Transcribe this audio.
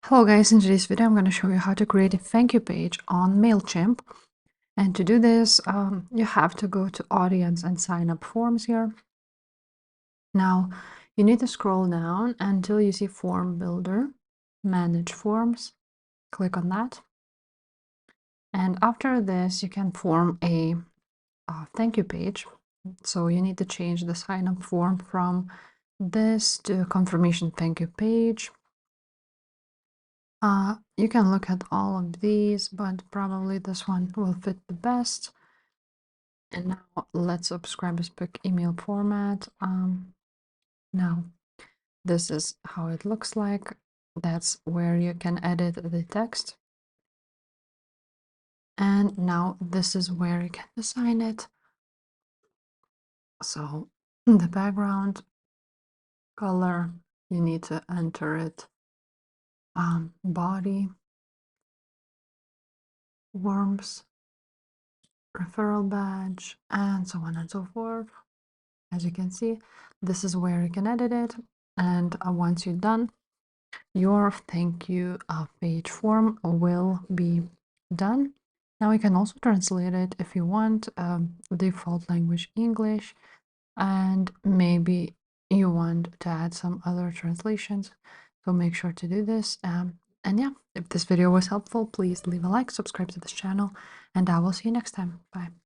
Hello guys, in today's video I'm going to show you how to create a thank you page on Mailchimp. And to do this, you have to go to audience and sign up forms here. Now, you need to scroll down until you see form builder, manage forms. Click on that. And after this, you can form a thank you page. So you need to change the sign up form from this to confirmation thank you page. You can look at all of these, but probably this one will fit the best. And now let's subscribe as book email format. Now this is how it looks like. That's where you can edit the text. And now this is where you can assign it. So the background color, you need to enter it. Body, worms, referral badge, and so on and so forth. As you can see, this is where you can edit it. And once you're done, your thank you page form will be done. Now you can also translate it if you want, default language English, and maybe you want to add some other translations. So make sure to do this. And yeah, if this video was helpful, please leave a like, subscribe to this channel, and I will see you next time. Bye.